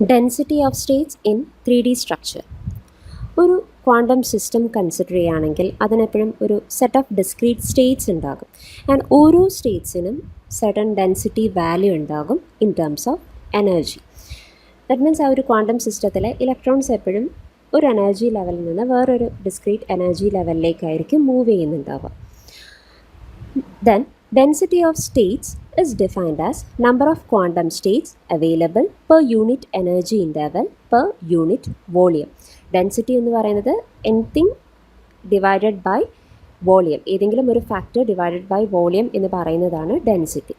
Density of States in 3D structure. ഒരു quantum system consider ചെയ്യുകയാണെങ്കിൽ അതിനെപ്പോഴും ഒരു സെറ്റ് ഓഫ് ഡിസ്ക്രീറ്റ് സ്റ്റേറ്റ്സ് ഉണ്ടാകും. And ഓരോ സ്റ്റേറ്റ്സിനും സെർട്ടൺ ഡെൻസിറ്റി വാല്യൂ ഉണ്ടാകും in terms of energy. That means ആ ഒരു ക്വാണ്ടം സിസ്റ്റത്തിലെ ഇലക്ട്രോൺസ് എപ്പോഴും ഒരു എനർജി ലെവലിൽ നിന്ന് വേറൊരു ഡിസ്ക്രീറ്റ് എനർജി ലെവലിലേക്കായിരിക്കും മൂവ് ചെയ്യുന്നുണ്ടാവുക. Then density of states is defined as number of quantum states available per unit energy interval per unit volume. Density എന്ന് പറയുന്നത് എനിത്തിങ് ഡിവൈഡഡ് ബൈ വോളിയം, ഏതെങ്കിലും ഒരു ഫാക്ടർ ഡിവൈഡഡ് ബൈ വോളിയം എന്ന് പറയുന്നതാണ് density.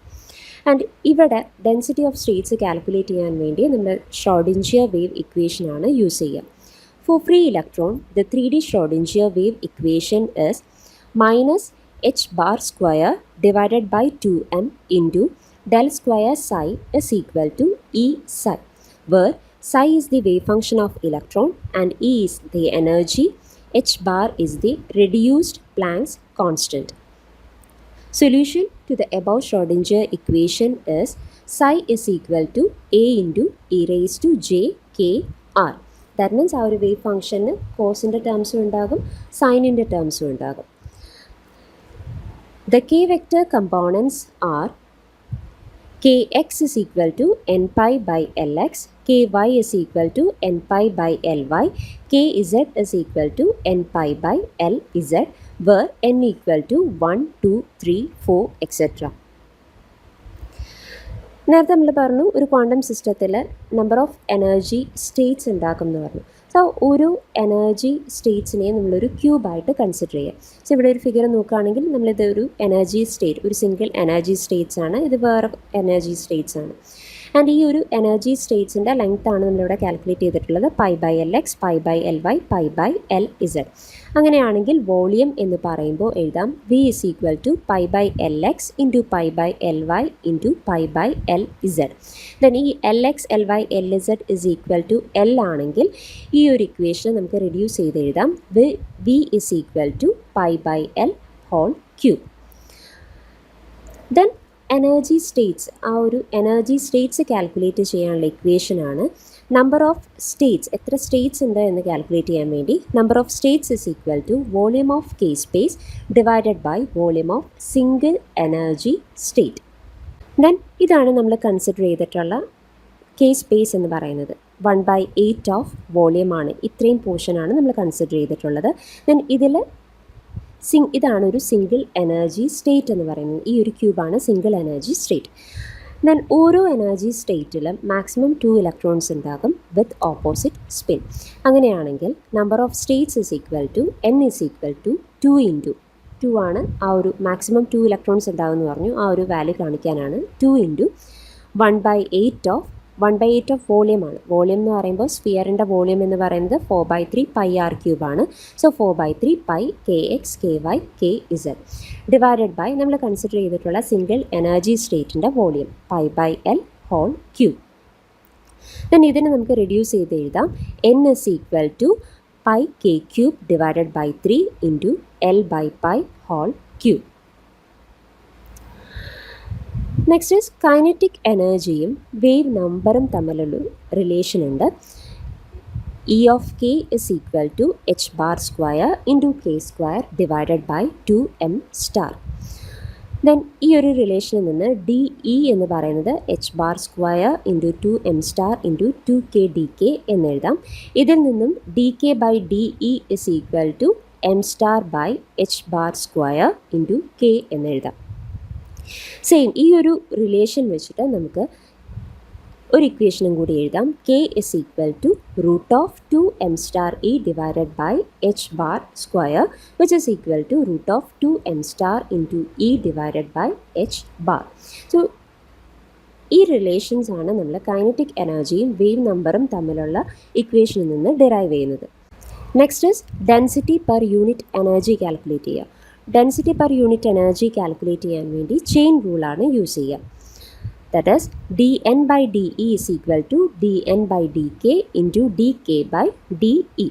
And ഇവിടെ density of states calculate ചെയ്യാൻ വേണ്ടി നമ്മൾ ഷ്രോഡിഞ്ചിയർ വേവ് ഇക്വേഷനാണ് യൂസ് ചെയ്യുക. For free electron the 3D Schrodinger wave equation is minus h bar square divided by 2m into del square psi is equal to E psi, where psi is the wave function of electron and E is the energy, h bar is the reduced Planck's constant. Solution to the above Schrodinger equation is psi is equal to A into e raised to j k r. That means our wave function cosine terms ഉണ്ടാകും sine terms ഉണ്ടാകും. The k vector components are kx is equal to n pi by lx, ky is equal to n pi by ly, kz is equal to n pi by lz, where n equal to 1, 2, 3, 4, etc. നേരത്തെ നമ്മൾ പറഞ്ഞു ഒരു quantum സിസ്റ്റത്തിൽ number of energy States ഉണ്ടാക്കും എന്ന് പറഞ്ഞു. So ഒരു energy സ്റ്റേറ്റ്സിനെ നമ്മളൊരു ക്യൂബായിട്ട് കൺസിഡർ ചെയ്യുക. സോ ഇവിടെ ഒരു ഫിഗർ നോക്കുകയാണെങ്കിൽ നമ്മളിത് ഒരു എനർജി സ്റ്റേറ്റ്, ഒരു സിംഗിൾ എനർജി സ്റ്റേറ്റ്സ് ആണ്, ഇത് വേറെ എനർജി സ്റ്റേറ്റ്സ് ആണ്. ആൻഡ് ഈ ഒരു എനർജി സ്റ്റേറ്റ്സിൻ്റെ ലെങ്ത് ആണ് നമ്മളിവിടെ കാൽക്കുലേറ്റ് ചെയ്തിട്ടുള്ളത് pi by L X, pi by L Y, pi by L Z. അങ്ങനെയാണെങ്കിൽ വോളിയം എന്ന് പറയുമ്പോൾ എഴുതാം V is equal to pi by L X into pi by L Y into pi by L Z. Then ഈ L X, L Y, L Z is equal to L ആണെങ്കിൽ ഈ ഒരു equation നമുക്ക് reduce ചെയ്ത് എഴുതാം V is equal to pi by L whole cube. Then energy States, ആ ഒരു energy states calculate ചെയ്യാനുള്ള ഇക്വേഷനാണ് നമ്പർ ഓഫ് സ്റ്റേറ്റ്സ്, എത്ര സ്റ്റേറ്റ്സ് ഉണ്ട് എന്ന് കാൽക്കുലേറ്റ് ചെയ്യാൻ വേണ്ടി number of states is equal to volume of K space divided by volume of single energy state. Then ഇതാണ് നമ്മൾ കൺസിഡർ ചെയ്തിട്ടുള്ള കെ സ്പേസ് എന്ന് പറയുന്നത് 1/8 ഓഫ് വോളിയം ആണ്. ഇത്രയും പോർഷനാണ് നമ്മൾ കൺസിഡർ ചെയ്തിട്ടുള്ളത്. ദെൻ ഇതിൽ ഇതാണ് ഒരു സിംഗിൾ എനർജി സ്റ്റേറ്റ് എന്ന് പറയുന്നത്. ഈ ഒരു ക്യൂബാണ് സിംഗിൾ എനർജി സ്റ്റേറ്റ്. ദെൻ ഓരോ എനർജി സ്റ്റേറ്റിലും മാക്സിമം 2 ഇലക്ട്രോൺസ് ഉണ്ടാകും വിത്ത് ഓപ്പോസിറ്റ് സ്പിൻ. അങ്ങനെയാണെങ്കിൽ number of states is equal to n is equal to 2 into 2 ആണ് ആ ഒരു മാക്സിമം 2 ഇലക്ട്രോൺസ് ഉണ്ടാകുമെന്ന് പറഞ്ഞു. ആ ഒരു വാല്യൂ കാണിക്കാനാണ് 2 ഇൻറ്റു 1/8 ഓഫ് വോളിയം ആണ്. വോളിയം എന്ന് പറയുമ്പോൾ സ്ഫിയറിൻ്റെ വോളിയം എന്ന് പറയുന്നത് 4/3 പൈ ആർ ക്യൂബാണ്. So 4/3 pi K X, K Y, K Z divided by നമ്മൾ കൺസിഡർ ചെയ്തിട്ടുള്ള സിംഗിൾ എനർജി സ്റ്റേറ്റിൻ്റെ volume pi by L whole cube. Then ഇതിനെ നമുക്ക് റെഡ്യൂസ് ചെയ്ത് എഴുതാം n is equal to pi K cube divided by 3 into L by pi whole cube. Next is kinetic എനർജിയും wave നമ്പറും തമ്മിലുള്ള റിലേഷൻ ഉണ്ട്. E of K is equal to H bar square into K square divided by 2m star. Then ഈ ഒരു റിലേഷനിൽ നിന്ന് D E എന്ന് പറയുന്നത് H bar square into 2m star into 2k D K എന്നെഴുതാം. ഇതിൽ നിന്നും D K by D E is equal to M star by H bar square into K എന്നെഴുതാം. സെയിം ഈ ഒരു റിലേഷൻ വെച്ചിട്ട് നമുക്ക് ഒരു ഇക്വേഷനും കൂടി എഴുതാം. K is equal to root of 2m star E divided by H bar square which is equal to root of 2m star into E divided by H bar. So ഈ relations ആണ് നമ്മൾ kinetic എനർജിയും wave നമ്പറും തമ്മിലുള്ള ഇക്വേഷനിൽ നിന്ന് derive ചെയ്യുന്നത്. Next is density per unit energy calculate ചെയ്യുക. Density per unit energy calculate ചെയ്യാൻ വേണ്ടി ചെയിൻ റൂളാണ് യൂസ് ചെയ്യുക. That is D N by D E is equal to D N by D K into D K by D E.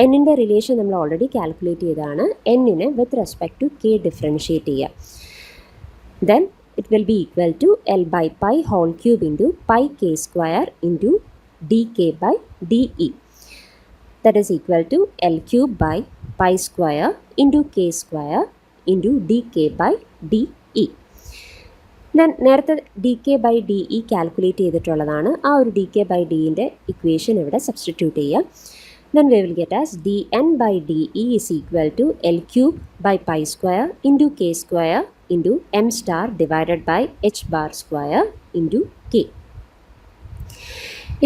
എന്നിൻ്റെ relation നമ്മൾ already calculate ചെയ്തതാണ്. എന്നിനെ with respect to K differentiate ചെയ്യുക. then it will be equal to L by pi whole cube into pi k square into dk by de. That is equal to L cube by pi square into k square into dk by de. ഞാൻ നേരത്തെ D K by D E calculate ചെയ്തിട്ടുള്ളതാണ്. ആ ഒരു D K by ഡിൻ്റെ equation ഇവിടെ substitute ചെയ്യാം. Then we will get as dn by de is equal to L cube by pi square into k square into m star divided by h bar square into k.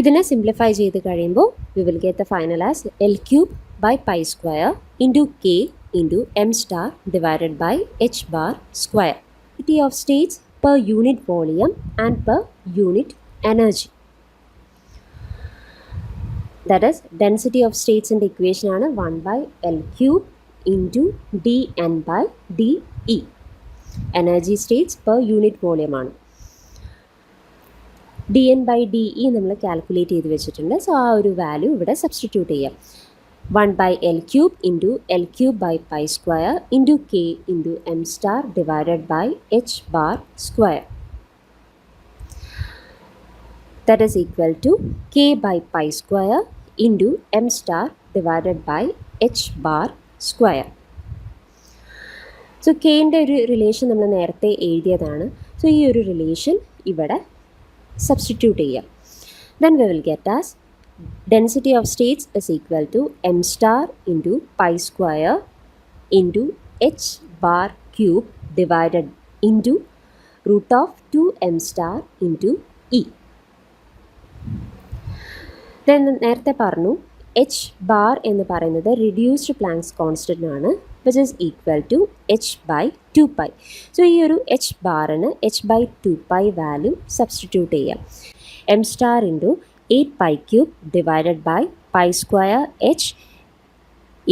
ഇതിനെ simplify ചെയ്ത് കഴിയുമ്പോൾ we will get the final as L cube by pi square into k into m star divided by h bar square. Density of states per unit volume and per unit energy. That is, density of states in the equation ആണ് 1 by L cube into dn by de. Energy states per unit volume ആണ്. dn by de നമ്മൾ calculate ചെയ്ത് വെച്ചിട്ടുണ്ട്. So ആ ഒരു value ഇവിടെ substitute ചെയ്യാം. 1 by L cube into L cube by pi square into k into m star divided by h bar square. That is equal to k by pi square into m star divided by h bar square. So കെൻ്റെ ഒരു relation നമ്മൾ നേരത്തെ എഴുതിയതാണ്. So ഈ ഒരു relation ഇവിടെ substitute ചെയ്യാം. Then we will get as density of states is equal to m star into pi square into h bar cube divided into root of 2m star into e. Then നേരത്തെ പറഞ്ഞു h bar എന്ന് പറയുന്നത് reduced Planck's constant ആണ്, which is equal to h by 2pi. So ഈ ഒരു h ബാറിന് h by 2pi value substitute ചെയ്യാം. m star into 8 pi cube divided by pi square h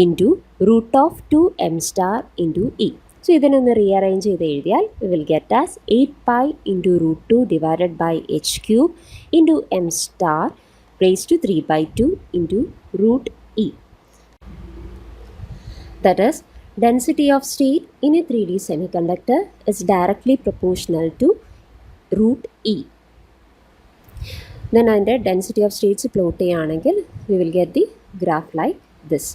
into root of 2m star into e. So ഇതിനൊന്ന് rearrange ചെയ്ത് എഴുതിയാൽ we will get as 8 pi into root 2 divided by h cube into m star raised to 3 by 2 into root e. That is, density of state in a 3D semiconductor is directly proportional to root e. Then അതിൻ്റെ density of States plot ചെയ്യുകയാണെങ്കിൽ we will get the graph like this.